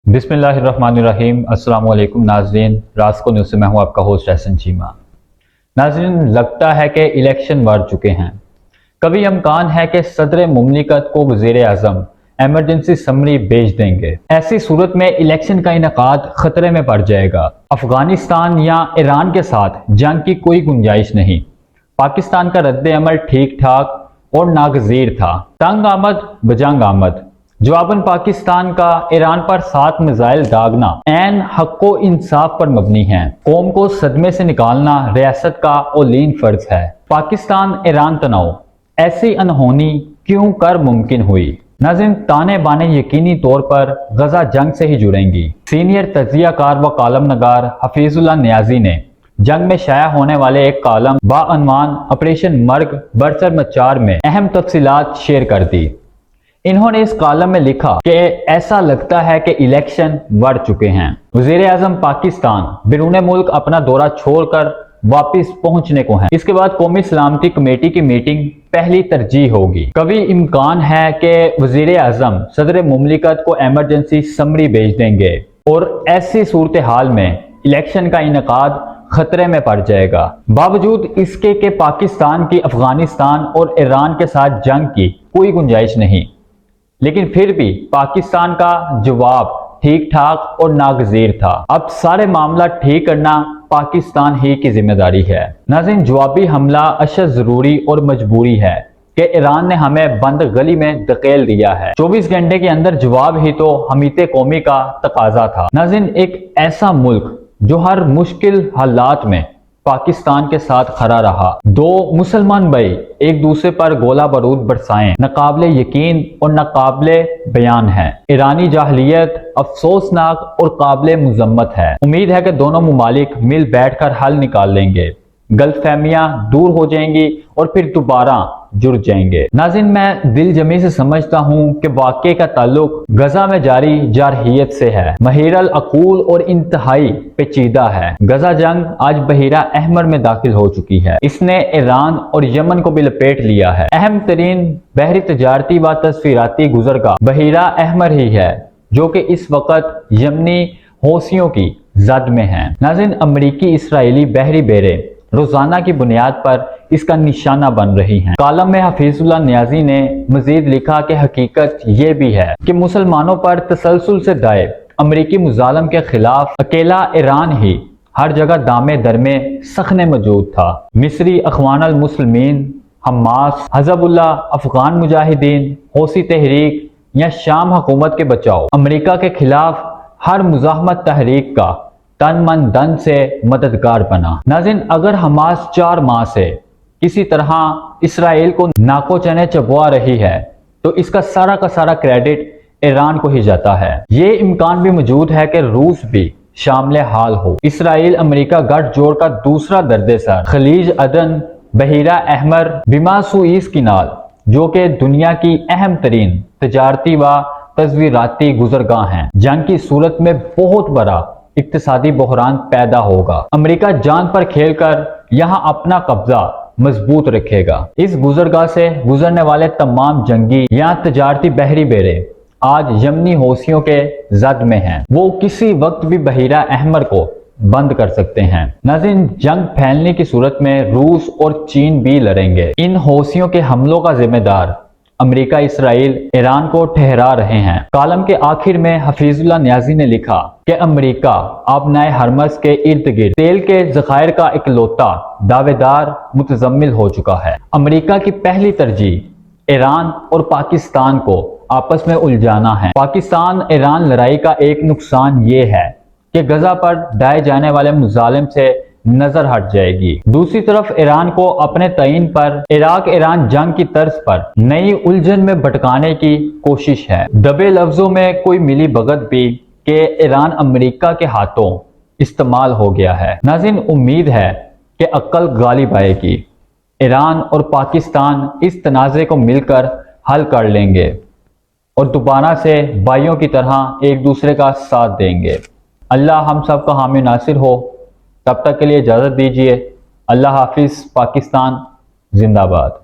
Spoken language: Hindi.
बिस्मिल्लाहिर्रहमानिर्रहीम। अस्सलाम वालेकुम नाज़रीन, रास्को न्यूज़ से मैं हूं आपका होस्ट एहसन चीमा। नाज़रीन, लगता है कि इलेक्शन बढ़ चुके हैं। कभी इम्कान है कि सदर मुमलिकत को वज़ीर आज़म एमरजेंसी समरी भेज देंगे। ऐसी सूरत में इलेक्शन का इनेकाद खतरे में पड़ जाएगा। अफगानिस्तान या ईरान के साथ जंग की कोई गुंजाइश नहीं। पाकिस्तान का रद्द अमल ठीक ठाक और नागज़ीर था। तंग आमद बजंग आमद। जवाबन पाकिस्तान का ईरान पर 7 मिसाइल दागना ऐन हक्को इंसाफ पर मबनी है। कौम को सदमे से निकालना रियासत का औलीन फर्ज है। पाकिस्तान ईरान तनाव ऐसी अनहोनी क्यों कर मुमकिन हुई? नाज़रीन, ताने बाने यकीनी तौर पर गजा जंग से ही जुड़ेंगी। सीनियर तजियाकार व कालम नगार हफीजुल्लाह नियाजी ने जंग में शाया होने वाले एक कालम बाअनवान ऑपरेशन मर्ग बरसर मचार में अहम तफसीलात शेयर कर दी। इन्होंने इस कॉलम में लिखा कि ऐसा लगता है कि इलेक्शन बढ़ चुके हैं। वज़ीर आज़म पाकिस्तान बिरूने मुल्क अपना दौरा छोड़कर वापस पहुंचने को हैं। इसके बाद कौमी सलामती कमेटी की मीटिंग पहली तरजीह होगी। कभी इम्कान है कि वज़ीर आज़म सदर मुमलिकत को एमरजेंसी समरी भेज देंगे और ऐसी सूरत हाल में इलेक्शन का इनेकाद खतरे में पड़ जाएगा। बावजूद इसके कि पाकिस्तान की अफगानिस्तान और ईरान के साथ जंग की कोई गुंजाइश नहीं, लेकिन फिर भी पाकिस्तान का जवाब ठीक ठाक और नागज़ीर था। अब सारे मामला ठीक करना पाकिस्तान ही की जिम्मेदारी है। नाज़रीन, जवाबी हमला अशद जरूरी और मजबूरी है कि ईरान ने हमें बंद गली में धकेल दिया है। 24 घंटे के अंदर जवाब ही तो हमीते कौमी का तकाजा था। नाज़रीन, एक ऐसा मुल्क जो हर मुश्किल हालात में पाकिस्तान के साथ खड़ा रहा। दो मुसलमान भाई एक दूसरे पर गोला बारूद बरसाएं नाकाबिले यकीन और नाकाबिले बयान है। ईरानी जाहलियत अफसोसनाक और काबिले मुजम्मत है। उम्मीद है कि दोनों मुमालिक मिल बैठकर हल निकाल लेंगे, गलतफहमियां दूर हो जाएंगी और फिर दोबारा जुड़ जाएंगे। नाज़रीन, मैं दिल जमी से समझता हूँ कि वाक़े का ताल्लुक गजा में जारी जारहियत से है। महिरल अकूल और इंतहाई पेचीदा है। गजा जंग आज बहिरा अहमर में दाखिल हो चुकी है। इसने ईरान और यमन को भी लपेट लिया है। अहम तरीन बहरी तजारती व तस्वीराती गुजरगाह बहिरा अहमर ही है, जो कि इस वक्त यमनी हौसियों की जद में है। नाज़रीन, अमरीकी इसराइली बहरी बेरे रोजाना की बुनियाद पर इसका निशाना बन रही हैं। कॉलम में हफीजुल्लाह नियाजी ने मजीद लिखा कि हकीकत यह भी है कि मुसलमानों पर तसलसल से दाए अमरीकी मुजालम के खिलाफ अकेला ईरान ही हर जगह दामे दरमे सखने मौजूद था। मिस्री अखवान अल मुस्लिमीन, हमास, हज़बुल्लाह, अफगान मुजाहिदीन, हौसी तहरीक या शाम हुकूमत के बचाव अमरीका के खिलाफ हर मुजाहमत तहरीक का तन मन धन से मददगार बना। नाज़रीन, अगर हमास 4 माह से किसी तरह इसराइल को नाको चने चबवा रही है तो इसका सारा का सारा क्रेडिट ईरान को ही जाता है। ये इम्कान भी मौजूद है कि रूस भी शामिल हाल हो। इसराइल अमेरिका गठजोड़ का दूसरा दर्देसर खलीज अदन, बहिरा अहमर, बिमा सुईस किनाल, जो कि दुनिया की अहम तरीन तजारती व तस्वीराती गुजरगाह हैं, जंग की सूरत में बहुत बड़ा इक्तिसादी बहरान पैदा होगा। अमेरिका जान पर खेलकर यहाँ अपना कब्जा मजबूत रखेगा। इस गुजरगाह से गुजरने वाले तमाम जंगी या तजारती बहरी बेरे आज यमनी हौसियों के जद में हैं। वो किसी वक्त भी बहिरा अहमर को बंद कर सकते हैं। नाज़रीन, जंग फैलने की सूरत में रूस और चीन भी लड़ेंगे। इन हौसियों के हमलों का जिम्मेदार अमेरिका, इसराइल, ईरान को ठहरा रहे हैं। कॉलम के आखिर में हफीजुल्लाह नियाजी ने लिखा कि अमेरिका आबनाए हरमस के इर्द गिर्द तेल के ज़खायर का इकलौता दावेदार मुतजम्मिल हो चुका है। अमेरिका की पहली तरजीह ईरान और पाकिस्तान को आपस में उलझाना है। पाकिस्तान ईरान लड़ाई का एक नुकसान ये है कि गजा पर डाले जाने वाले मुजालिम से नजर हट जाएगी। दूसरी तरफ ईरान को अपने तयन पर इराक ईरान जंग की तर्ज पर नई उलझन में भटकाने की कोशिश है। दबे लफ्जों में कोई मिली भगत भी कि ईरान अमेरिका के हाथों इस्तेमाल हो गया है। नाज़रीन, उम्मीद है कि अक्ल गालिब आएगी। ईरान और पाकिस्तान इस तनाज़े को मिलकर हल कर लेंगे और दोबारा से भाइयों की तरह एक दूसरे का साथ देंगे। अल्लाह हम सब का हामी नासिर हो। तब तक के लिए इजाज़त दीजिए। अल्लाह हाफिज़। पाकिस्तान जिंदाबाद।